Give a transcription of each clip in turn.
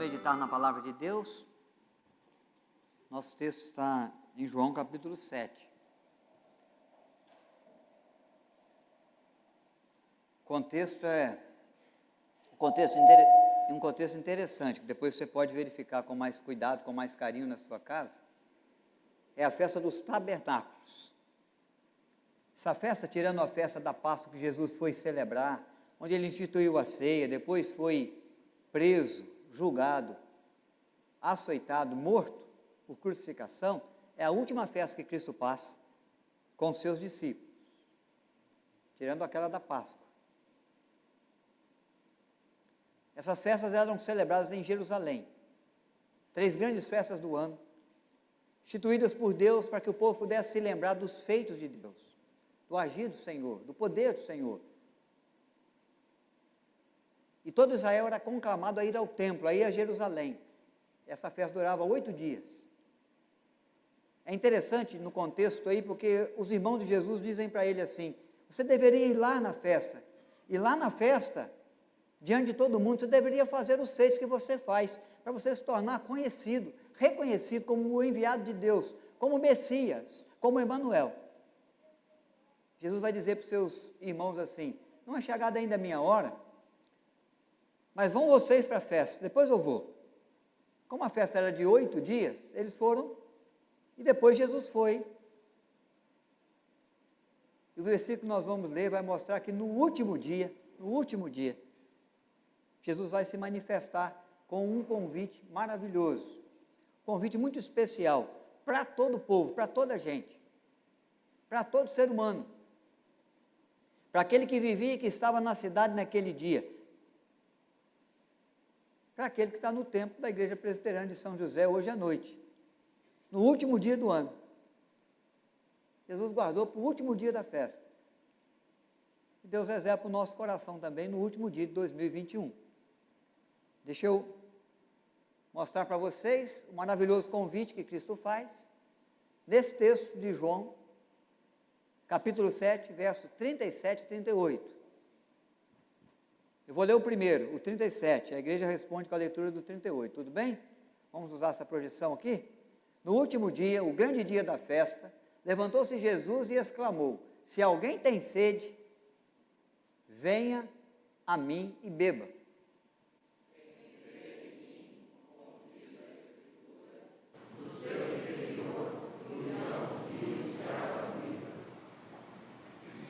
meditar na palavra de Deus. Nosso texto está em João capítulo 7. O contexto é um contexto interessante, que depois você pode verificar com mais cuidado, com mais carinho na sua casa. É a festa dos tabernáculos. Essa festa, tirando a festa da Páscoa que Jesus foi celebrar, onde ele instituiu a ceia, depois foi preso, julgado, açoitado, morto por crucificação, é a última festa que Cristo passa com seus discípulos, tirando aquela da Páscoa. Essas festas eram celebradas em Jerusalém, 3 grandes festas do ano, instituídas por Deus para que o povo pudesse se lembrar dos feitos de Deus, do agir do Senhor, do poder do Senhor. E todo Israel era conclamado a ir ao templo, a ir a Jerusalém. Essa festa durava 8 dias. É interessante no contexto aí, porque os irmãos de Jesus dizem para ele assim: você deveria ir lá na festa, e lá na festa, diante de todo mundo, você deveria fazer os feitos que você faz, para você se tornar conhecido, reconhecido como o enviado de Deus, como Messias, como Emanuel. Jesus vai dizer para os seus irmãos assim: não é chegada ainda a minha hora, mas vão vocês para a festa, depois eu vou. Como a festa era de 8 dias, eles foram, e depois Jesus foi. E o versículo que nós vamos ler vai mostrar que no último dia, Jesus vai se manifestar com um convite maravilhoso, um convite muito especial para todo o povo, para toda a gente, para todo ser humano, para aquele que vivia e que estava na cidade naquele dia, para aquele que está no templo da Igreja Presbiteriana de São José hoje à noite, no último dia do ano. Jesus guardou para o último dia da festa. E Deus reserva para o nosso coração também no último dia de 2021. Deixa eu mostrar para vocês o maravilhoso convite que Cristo faz, nesse texto de João, capítulo 7, verso 37 e 38. Eu vou ler o primeiro, o 37, a igreja responde com a leitura do 38, tudo bem? Vamos usar essa projeção aqui? No último dia, o grande dia da festa, levantou-se Jesus e exclamou: se alguém tem sede, venha a mim e beba.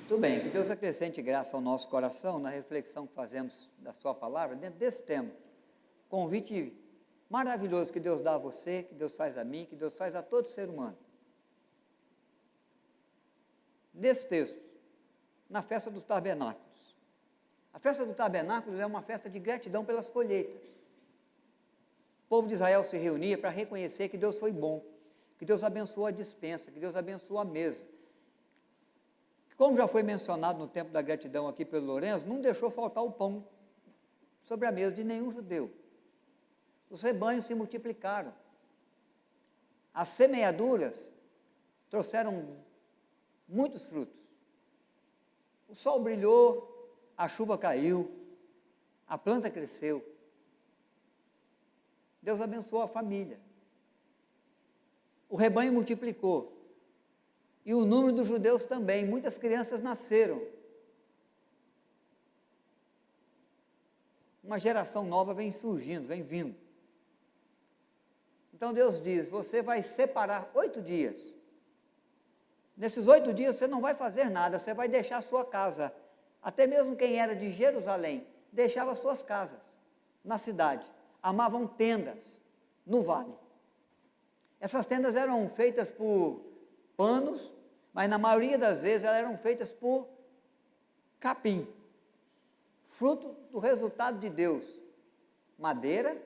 Tudo bem, que Deus acrescente graça ao nosso coração na reflexão que fazemos da sua palavra, dentro desse tema. Convite maravilhoso que Deus dá a você, que Deus faz a mim, que Deus faz a todo ser humano. Nesse texto, na festa dos tabernáculos. A festa dos tabernáculos é uma festa de gratidão pelas colheitas. O povo de Israel se reunia para reconhecer que Deus foi bom, que Deus abençoou a despensa, que Deus abençoou a mesa. Como já foi mencionado no tempo da gratidão aqui pelo Lourenço, não deixou faltar o pão sobre a mesa de nenhum judeu. Os rebanhos se multiplicaram. As semeaduras trouxeram muitos frutos. O sol brilhou, a chuva caiu, a planta cresceu. Deus abençoou a família. O rebanho multiplicou. E o número dos judeus também, muitas crianças nasceram. Uma geração nova vem surgindo, vem vindo. Então Deus diz: você vai separar 8 dias. Nesses 8 dias você não vai fazer nada, você vai deixar a sua casa. Até mesmo quem era de Jerusalém, deixava suas casas na cidade. Armavam tendas no vale. Essas tendas eram feitas por panos, mas na maioria das vezes elas eram feitas por capim, fruto do resultado de Deus, madeira,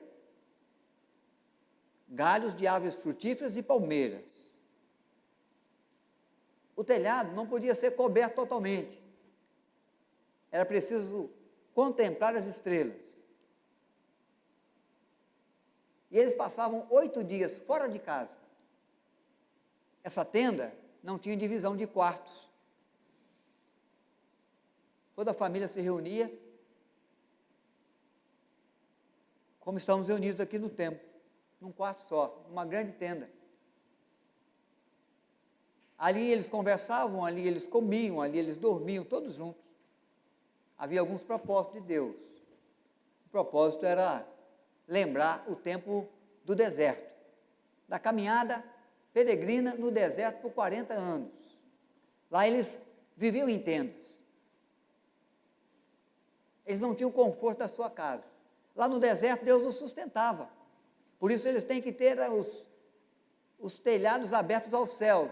galhos de árvores frutíferas e palmeiras. O telhado não podia ser coberto totalmente, era preciso contemplar as estrelas. E eles passavam 8 dias fora de casa. Essa tenda não tinha divisão de quartos. Toda a família se reunia como estamos reunidos aqui no templo, num quarto só, numa grande tenda. Ali eles conversavam, ali eles comiam, ali eles dormiam, todos juntos. Havia alguns propósitos de Deus. O propósito era lembrar o tempo do deserto, da caminhada peregrina no deserto por 40 anos. Lá eles viviam em tendas. Eles não tinham o conforto da sua casa. Lá no deserto Deus os sustentava. Por isso eles têm que ter os telhados abertos aos céus,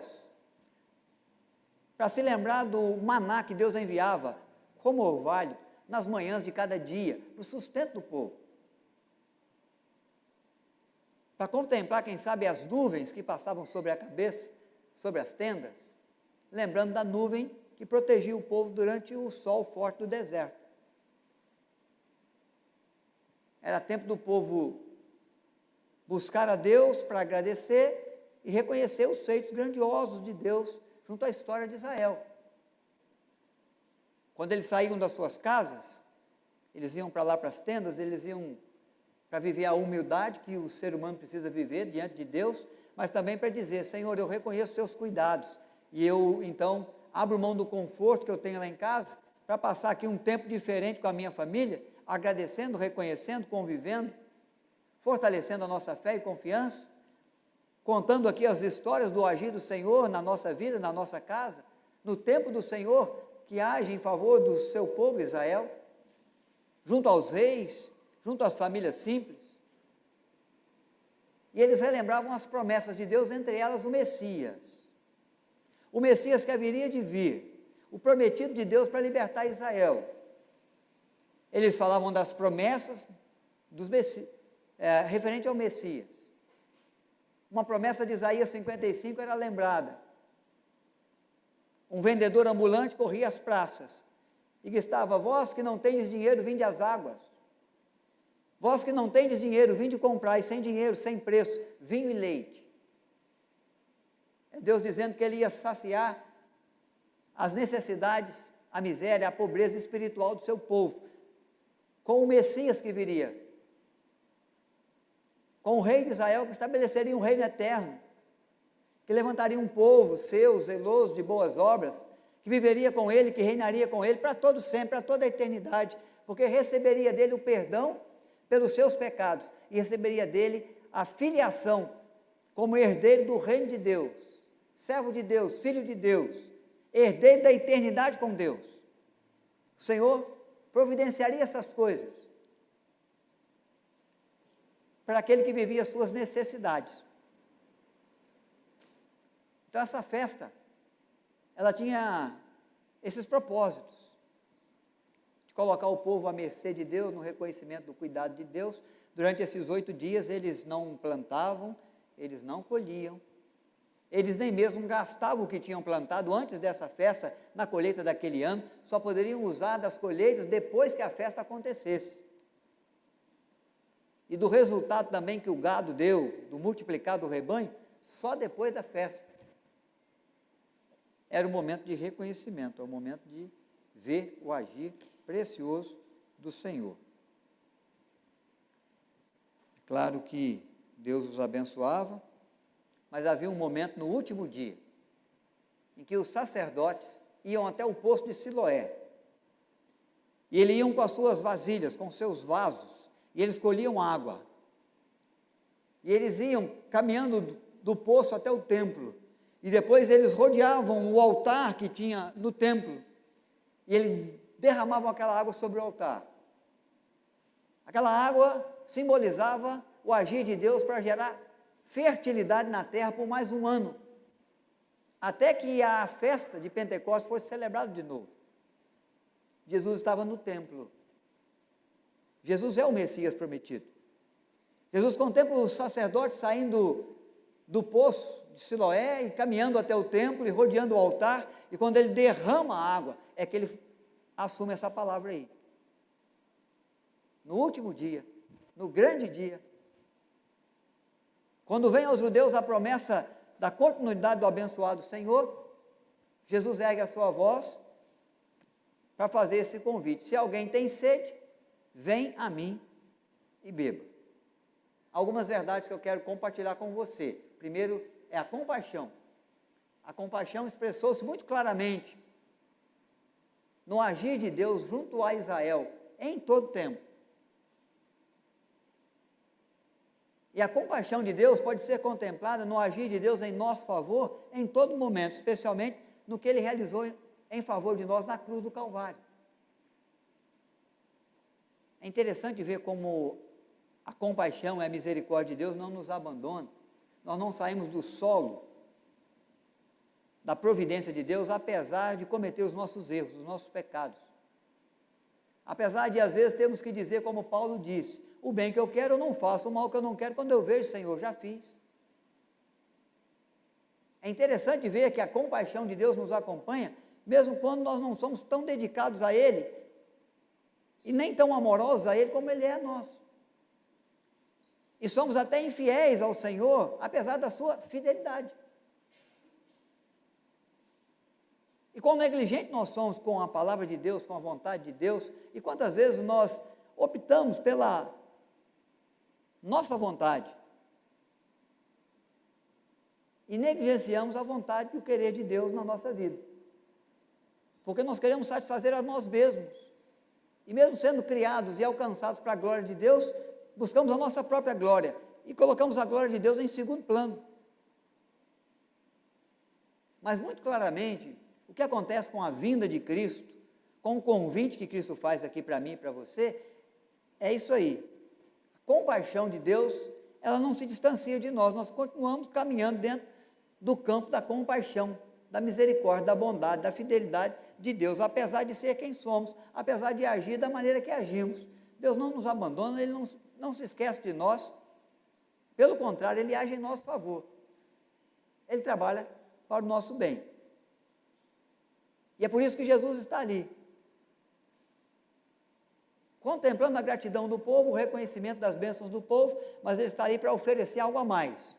para se lembrar do maná que Deus enviava, como orvalho, nas manhãs de cada dia, para o sustento do povo. Para contemplar, quem sabe, as nuvens que passavam sobre a cabeça, sobre as tendas, lembrando da nuvem que protegia o povo durante o sol forte do deserto. Era tempo do povo buscar a Deus para agradecer e reconhecer os feitos grandiosos de Deus junto à história de Israel. Quando eles saíam das suas casas, eles iam para lá, para as tendas, eles iam para viver a humildade que o ser humano precisa viver diante de Deus, mas também para dizer: Senhor, eu reconheço os seus cuidados, e eu, então, abro mão do conforto que eu tenho lá em casa, para passar aqui um tempo diferente com a minha família, agradecendo, reconhecendo, convivendo, fortalecendo a nossa fé e confiança, contando aqui as histórias do agir do Senhor na nossa vida, na nossa casa, no tempo do Senhor que age em favor do seu povo Israel, junto aos reis, junto às famílias simples. E eles relembravam as promessas de Deus, entre elas o Messias que haveria de vir, o prometido de Deus para libertar Israel. Eles falavam das promessas referente ao Messias. Uma promessa de Isaías 55 era lembrada. Um vendedor ambulante corria às praças e gritava: vós que não tendes dinheiro, vinde às águas. Vós que não tendes dinheiro, vinde comprar, e sem dinheiro, sem preço, vinho e leite. É Deus dizendo que Ele ia saciar as necessidades, a miséria, a pobreza espiritual do seu povo, com o Messias que viria, com o rei de Israel, que estabeleceria um reino eterno, que levantaria um povo seu, zeloso de boas obras, que viveria com ele, que reinaria com ele para todo sempre, para toda a eternidade, porque receberia dele o perdão pelos seus pecados, e receberia dele a filiação como herdeiro do reino de Deus, servo de Deus, filho de Deus, herdeiro da eternidade com Deus. O Senhor providenciaria essas coisas para aquele que vivia as suas necessidades. Então essa festa, ela tinha esses propósitos, de colocar o povo à mercê de Deus, no reconhecimento do cuidado de Deus. Durante esses 8 dias eles não plantavam, eles não colhiam, eles nem mesmo gastavam o que tinham plantado antes dessa festa, na colheita daquele ano, só poderiam usar das colheitas depois que a festa acontecesse. E do resultado também que o gado deu, do multiplicar do rebanho, só depois da festa. Era o momento de reconhecimento, é o momento de ver o agir precioso do Senhor. Claro que Deus os abençoava, mas havia um momento no último dia, em que os sacerdotes iam até o poço de Siloé, e eles iam com as suas vasilhas, com seus vasos, e eles colhiam água, e eles iam caminhando do poço até o templo, e depois eles rodeavam o altar que tinha no templo, e eles derramavam aquela água sobre o altar. Aquela água simbolizava o agir de Deus para gerar fertilidade na terra por mais um ano, até que a festa de Pentecostes fosse celebrada de novo. Jesus estava no templo. Jesus é o Messias prometido. Jesus contempla os sacerdotes saindo do poço de Siloé e caminhando até o templo e rodeando o altar, e quando ele derrama a água, é que ele assume essa palavra aí. No último dia, no grande dia, quando vem aos judeus a promessa da continuidade do abençoado Senhor, Jesus ergue a sua voz para fazer esse convite: se alguém tem sede, vem a mim e beba. algumas verdades que eu quero compartilhar com você. Primeiro é a compaixão. A compaixão expressou-se muito claramente no agir de Deus junto a Israel, em todo tempo. E a compaixão de Deus pode ser contemplada no agir de Deus em nosso favor, em todo momento, especialmente no que Ele realizou em favor de nós na cruz do Calvário. É interessante ver como a compaixão e a misericórdia de Deus não nos abandonam. Nós não saímos do solo da providência de Deus, apesar de cometer os nossos erros, os nossos pecados. Apesar de, às vezes, termos que dizer, como Paulo disse, o bem que eu quero eu não faço, o mal que eu não quero, quando eu vejo, Senhor, já fiz. É interessante ver que a compaixão de Deus nos acompanha, mesmo quando nós não somos tão dedicados a Ele, e nem tão amorosos a Ele como Ele é a nós. E somos até infiéis ao Senhor, apesar da sua fidelidade. E quão negligente nós somos com a palavra de Deus, com a vontade de Deus, e quantas vezes nós optamos pela nossa vontade e negligenciamos a vontade e o querer de Deus na nossa vida, porque nós queremos satisfazer a nós mesmos, e mesmo sendo criados e alcançados para a glória de Deus, buscamos a nossa própria glória, e colocamos a glória de Deus em segundo plano. Mas muito claramente, o que acontece com a vinda de Cristo, com o convite que Cristo faz aqui para mim e para você, é isso aí. A compaixão de Deus, ela não se distancia de nós, nós continuamos caminhando dentro do campo da compaixão, da misericórdia, da bondade, da fidelidade de Deus, apesar de ser quem somos, apesar de agir da maneira que agimos. Deus não nos abandona, Ele não se esquece de nós, pelo contrário, Ele age em nosso favor. Ele trabalha para o nosso bem. E é por isso que Jesus está ali, contemplando a gratidão do povo, o reconhecimento das bênçãos do povo, mas Ele está ali para oferecer algo a mais,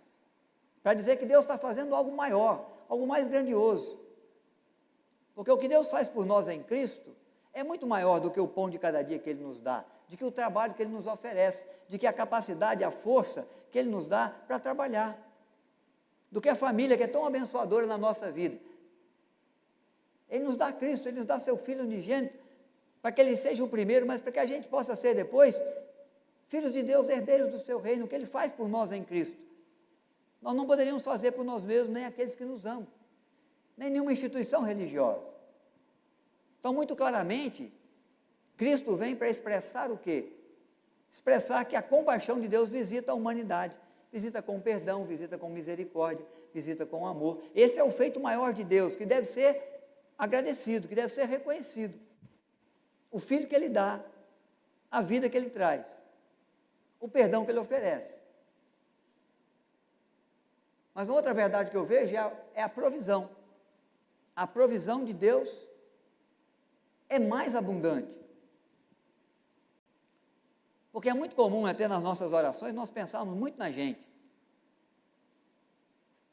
para dizer que Deus está fazendo algo maior, algo mais grandioso, porque o que Deus faz por nós em Cristo é muito maior do que o pão de cada dia que Ele nos dá, de que o trabalho que Ele nos oferece, de que a capacidade, a força que Ele nos dá para trabalhar, do que a família que é tão abençoadora na nossa vida. Ele nos dá Cristo, Ele nos dá seu Filho unigênito, para que Ele seja o primeiro, mas para que a gente possa ser depois filhos de Deus, herdeiros do seu reino, o que Ele faz por nós em Cristo. Nós não poderíamos fazer por nós mesmos, nem aqueles que nos amam, nem nenhuma instituição religiosa. Então, muito claramente, Cristo vem para expressar o quê? Expressar que a compaixão de Deus visita a humanidade, visita com perdão, visita com misericórdia, visita com amor. Esse é o feito maior de Deus, que deve ser agradecido, que deve ser reconhecido. O Filho que Ele dá, a vida que Ele traz, o perdão que Ele oferece. Mas outra verdade que eu vejo é a provisão. A provisão de Deus é mais abundante. Porque é muito comum até nas nossas orações nós pensarmos muito na gente.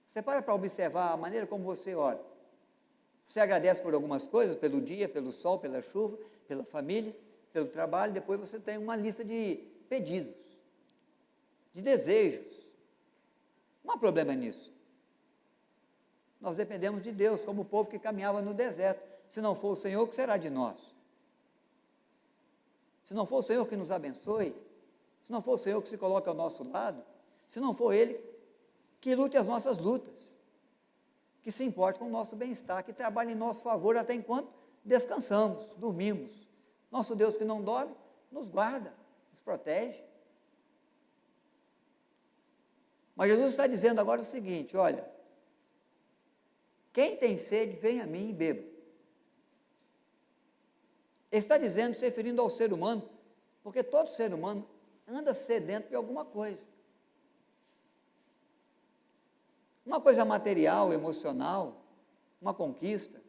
Você para observar a maneira como você ora. Você agradece por algumas coisas, pelo dia, pelo sol, pela chuva, pela família, pelo trabalho, depois você tem uma lista de pedidos, de desejos. Não há problema nisso. Nós dependemos de Deus, como o povo que caminhava no deserto. Se não for o Senhor, o que será de nós? Se não for o Senhor que nos abençoe, se não for o Senhor que se coloca ao nosso lado, se não for Ele que lute as nossas lutas, que se importe com o nosso bem-estar, que trabalhe em nosso favor até enquanto descansamos, dormimos. Nosso Deus que não dorme, nos guarda, nos protege. Mas Jesus está dizendo agora o seguinte, olha, quem tem sede, vem a mim e beba. Ele está dizendo, se referindo ao ser humano, porque todo ser humano anda sedento de alguma coisa. Uma coisa material, emocional, uma conquista,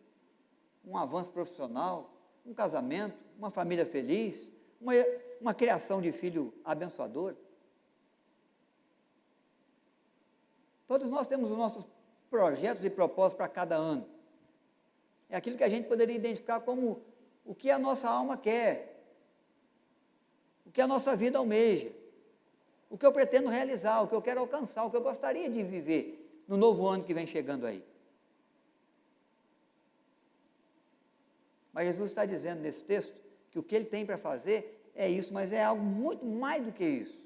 um avanço profissional, um casamento, uma família feliz, uma criação de filho abençoador. Todos nós temos os nossos projetos e propósitos para cada ano. É aquilo que a gente poderia identificar como o que a nossa alma quer, o que a nossa vida almeja, o que eu pretendo realizar, o que eu quero alcançar, o que eu gostaria de viver no novo ano que vem chegando aí. Mas Jesus está dizendo nesse texto que o que ele tem para fazer é isso, mas é algo muito mais do que isso.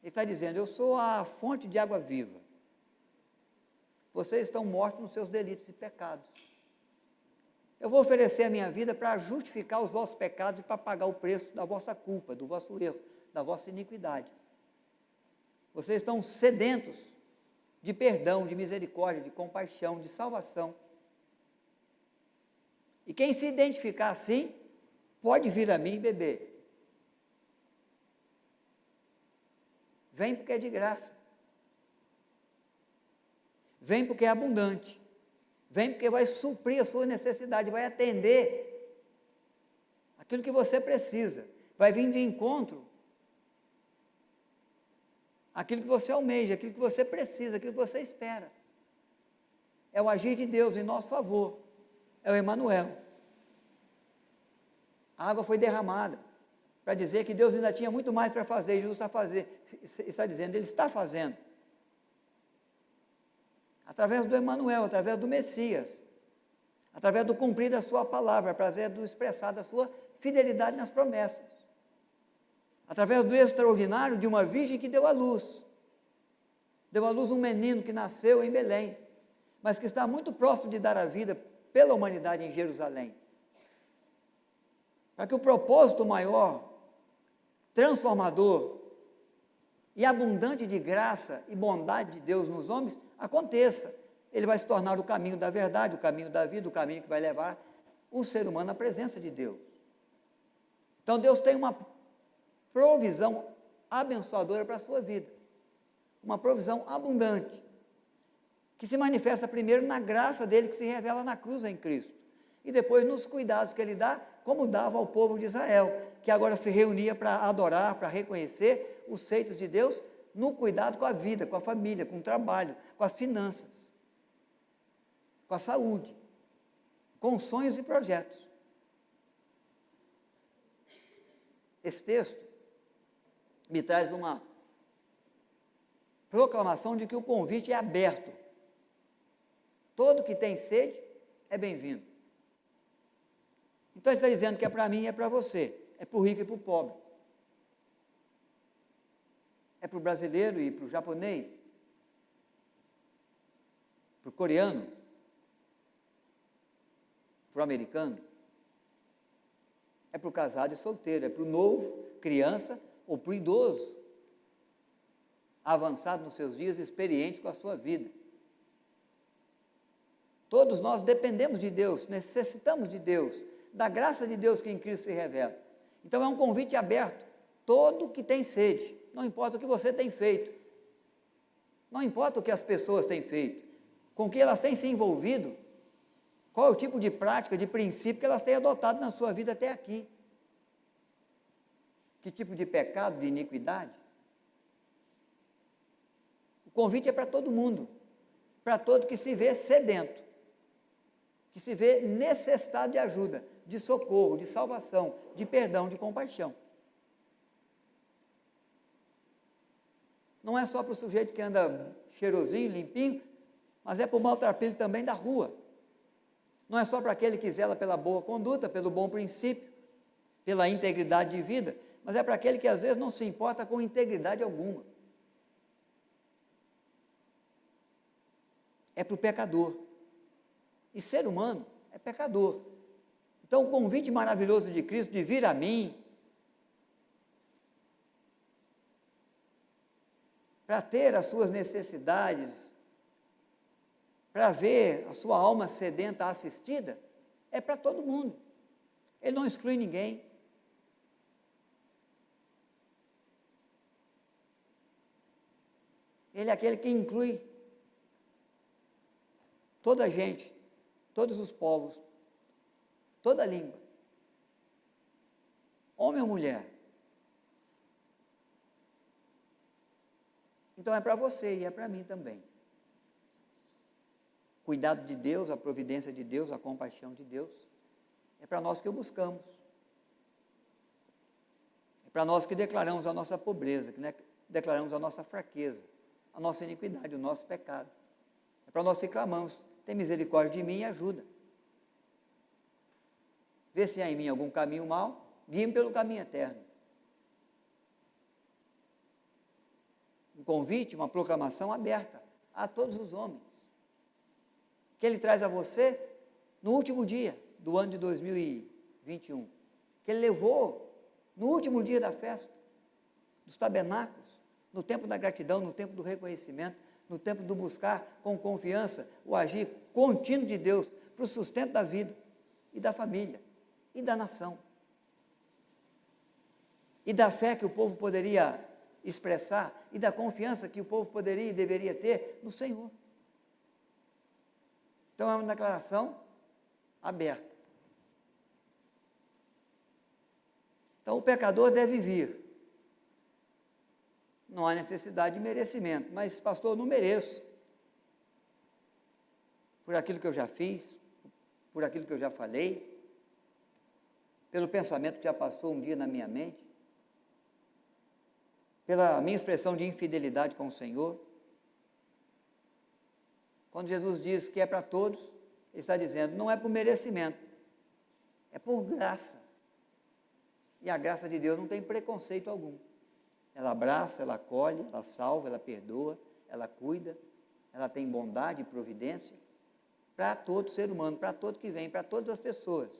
Ele está dizendo, eu sou a fonte de água viva. Vocês estão mortos nos seus delitos e pecados. Eu vou oferecer a minha vida para justificar os vossos pecados e para pagar o preço da vossa culpa, do vosso erro, da vossa iniquidade. Vocês estão sedentos de perdão, de misericórdia, de compaixão, de salvação. E quem se identificar assim, pode vir a mim e beber. Vem porque é de graça. Vem porque é abundante. Vem porque vai suprir a sua necessidade, vai atender aquilo que você precisa. Vai vir de encontro aquilo que você almeja, aquilo que você precisa, aquilo que você espera. É o agir de Deus em nosso favor. É o Emanuel. A água foi derramada para dizer que Deus ainda tinha muito mais para fazer, e Jesus está dizendo, Ele está fazendo. Através do Emanuel, através do Messias, através do cumprir da sua palavra, através do expressar da sua fidelidade nas promessas, através do extraordinário de uma virgem que deu à luz um menino que nasceu em Belém, mas que está muito próximo de dar a vida pela humanidade em Jerusalém, para que o propósito maior, transformador e abundante de graça e bondade de Deus nos homens aconteça. Ele vai se tornar o caminho da verdade, o caminho da vida, o caminho que vai levar o ser humano à presença de Deus. Então Deus tem uma provisão abençoadora para a sua vida, uma provisão abundante, que se manifesta primeiro na graça dele, que se revela na cruz em Cristo, e depois nos cuidados que ele dá, como dava ao povo de Israel, que agora se reunia para adorar, para reconhecer os feitos de Deus, no cuidado com a vida, com a família, com o trabalho, com as finanças, com a saúde, com sonhos e projetos. Esse texto me traz uma proclamação de que o convite é aberto. Todo que tem sede é bem-vindo. Então ele está dizendo que é para mim e é para você, é para o rico e para o pobre. É para o brasileiro e para o japonês, para o coreano, para o americano. É para o casado e solteiro, é para o novo, criança, ou para o idoso, avançado nos seus dias, experiente com a sua vida. Todos nós dependemos de Deus, necessitamos de Deus, da graça de Deus que em Cristo se revela. Então é um convite aberto, todo que tem sede, não importa o que você tem feito, não importa o que as pessoas têm feito, com que elas têm se envolvido, qual é o tipo de prática, de princípio que elas têm adotado na sua vida até aqui. Que tipo de pecado, de iniquidade? O convite é para todo mundo, para todo que se vê sedento, que se vê necessitado de ajuda, de socorro, de salvação, de perdão, de compaixão. Não é só para o sujeito que anda cheirosinho, limpinho, mas é para o maltrapilho também da rua. Não é só para aquele que zela pela boa conduta, pelo bom princípio, pela integridade de vida, mas é para aquele que às vezes não se importa com integridade alguma. É para o pecador. E ser humano é pecador. Então o convite maravilhoso de Cristo de vir a mim, para ter as suas necessidades, para ver a sua alma sedenta assistida, é para todo mundo. Ele não exclui ninguém. Ele é aquele que inclui toda a gente, todos os povos, toda a língua, homem ou mulher. Então é para você e é para mim também. Cuidado de Deus, a providência de Deus, a compaixão de Deus, é para nós que o buscamos. Para nós que declaramos a nossa pobreza, que declaramos a nossa fraqueza, a nossa iniquidade, o nosso pecado. É para nós que clamamos, tem misericórdia de mim e ajuda. Vê se há em mim algum caminho mau, guie-me pelo caminho eterno. Um convite, uma proclamação aberta a todos os homens, que Ele traz a você no último dia do ano de 2021, que Ele levou no último dia da festa, dos tabernáculos, no tempo da gratidão, no tempo do reconhecimento, no tempo do buscar com confiança o agir contínuo de Deus para o sustento da vida e da família e da nação. E da fé que o povo poderia expressar e da confiança que o povo poderia e deveria ter no Senhor. Então é uma declaração aberta. Então o pecador deve vir. Não há necessidade de merecimento, mas pastor, eu não mereço. Por aquilo que eu já fiz, por aquilo que eu já falei, pelo pensamento que já passou um dia na minha mente, pela minha expressão de infidelidade com o Senhor. Quando Jesus diz que é para todos, Ele está dizendo, não é por merecimento, é por graça. E a graça de Deus não tem preconceito algum. Ela abraça, ela acolhe, ela salva, ela perdoa, ela cuida, ela tem bondade e providência para todo ser humano, para todo que vem, para todas as pessoas.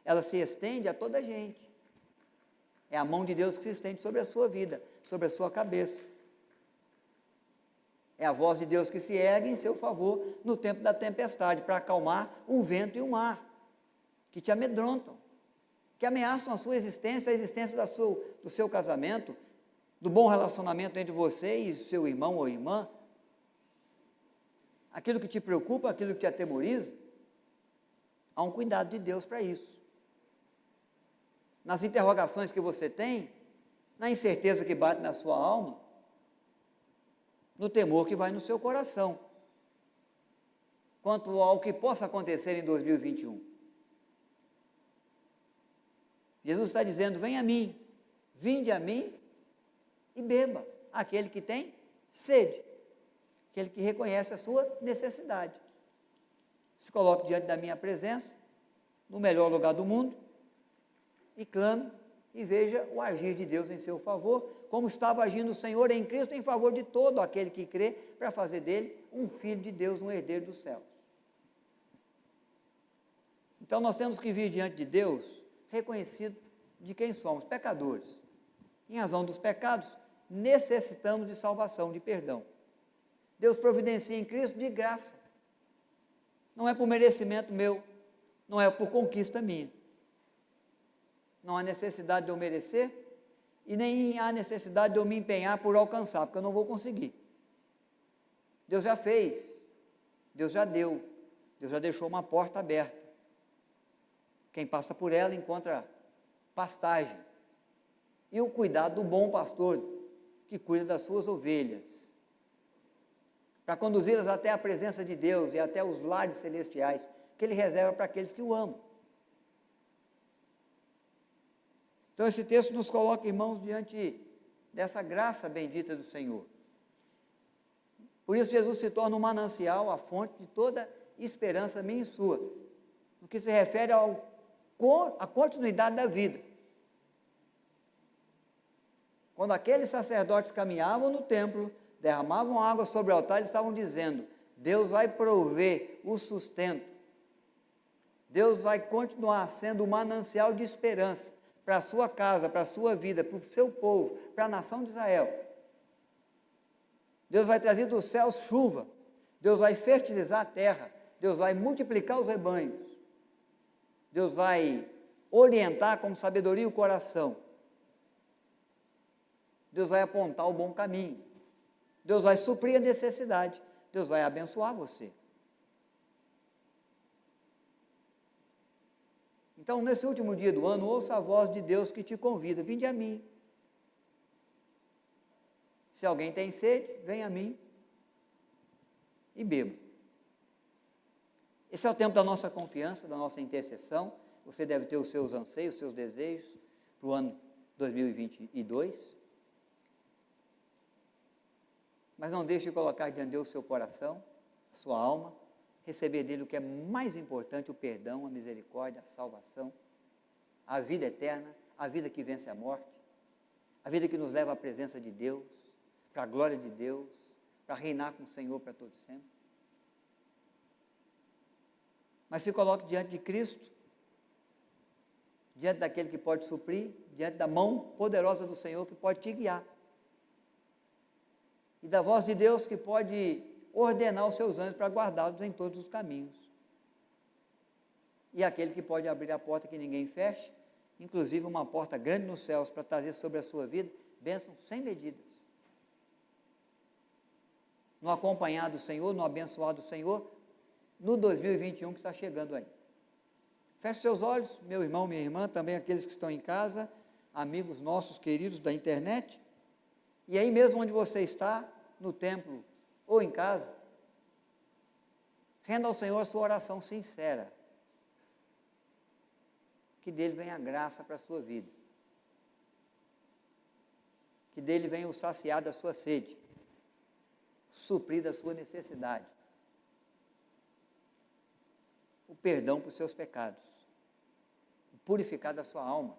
Ela se estende a toda a gente. É a mão de Deus que se estende sobre a sua vida, sobre a sua cabeça. É a voz de Deus que se ergue em seu favor no tempo da tempestade, para acalmar o vento e o mar, que te amedrontam, que ameaçam a sua existência, a existência do seu casamento, do bom relacionamento entre você e seu irmão ou irmã. Aquilo que te preocupa, aquilo que te atemoriza, há um cuidado de Deus para isso. Nas interrogações que você tem, na incerteza que bate na sua alma, no temor que vai no seu coração, quanto ao que possa acontecer em 2021. Jesus está dizendo, vem a mim, vinde a mim e beba, aquele que tem sede, aquele que reconhece a sua necessidade. Se coloque diante da minha presença, no melhor lugar do mundo, e clame e veja o agir de Deus em seu favor, como estava agindo o Senhor em Cristo em favor de todo aquele que crê, para fazer dele um filho de Deus, um herdeiro dos céus. Então nós temos que vir diante de Deus reconhecido de quem somos, pecadores. Em razão dos pecados, necessitamos de salvação, de perdão. Deus providencia em Cristo de graça. Não é por merecimento meu, não é por conquista minha. Não há necessidade de eu merecer e nem há necessidade de eu me empenhar por alcançar, porque eu não vou conseguir. Deus já fez, Deus já deu, Deus já deixou uma porta aberta. Quem passa por ela encontra pastagem e o cuidado do bom pastor, que cuida das suas ovelhas, para conduzi-las até a presença de Deus e até os lares celestiais, que Ele reserva para aqueles que o amam. Então esse texto nos coloca, irmãos, diante dessa graça bendita do Senhor. Por isso Jesus se torna um manancial, a fonte de toda esperança minha e sua, no que se refere à continuidade da vida. Quando aqueles sacerdotes caminhavam no templo, derramavam água sobre o altar, eles estavam dizendo, Deus vai prover o sustento, Deus vai continuar sendo um manancial de esperança, para a sua casa, para a sua vida, para o seu povo, para a nação de Israel. Deus vai trazer dos céus chuva, Deus vai fertilizar a terra, Deus vai multiplicar os rebanhos, Deus vai orientar com sabedoria o coração, Deus vai apontar o bom caminho, Deus vai suprir a necessidade, Deus vai abençoar você. Então, nesse último dia do ano, ouça a voz de Deus que te convida, vinde a mim. Se alguém tem sede, venha a mim e beba. Esse é o tempo da nossa confiança, da nossa intercessão. Você deve ter os seus anseios, os seus desejos para o ano 2022. Mas não deixe de colocar diante de Deus o seu coração, a sua alma, receber dele o que é mais importante, o perdão, a misericórdia, a salvação, a vida eterna, a vida que vence a morte, a vida que nos leva à presença de Deus, para a glória de Deus, para reinar com o Senhor para todo sempre. Mas se coloque diante de Cristo, diante daquele que pode suprir, diante da mão poderosa do Senhor que pode te guiar. E da voz de Deus que pode ordenar os seus anjos para guardá-los em todos os caminhos. E aquele que pode abrir a porta que ninguém feche, inclusive uma porta grande nos céus para trazer sobre a sua vida bênçãos sem medidas. No acompanhado do Senhor, no abençoado do Senhor, no 2021 que está chegando aí. Feche seus olhos, meu irmão, minha irmã, também aqueles que estão em casa, amigos nossos queridos da internet, e aí mesmo onde você está, no templo ou em casa, renda ao Senhor a sua oração sincera, que dele venha a graça para a sua vida, que dele venha o saciar da sua sede, suprir da sua necessidade, o perdão para os seus pecados, o purificar da sua alma.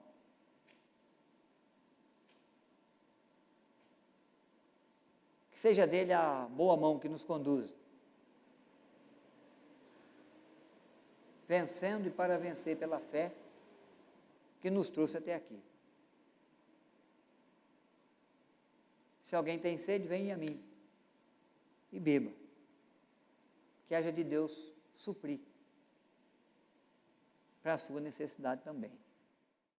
Que seja dele a boa mão que nos conduz, vencendo e para vencer pela fé que nos trouxe até aqui. Se alguém tem sede, venha a mim e beba. Que haja de Deus suprir para a sua necessidade também.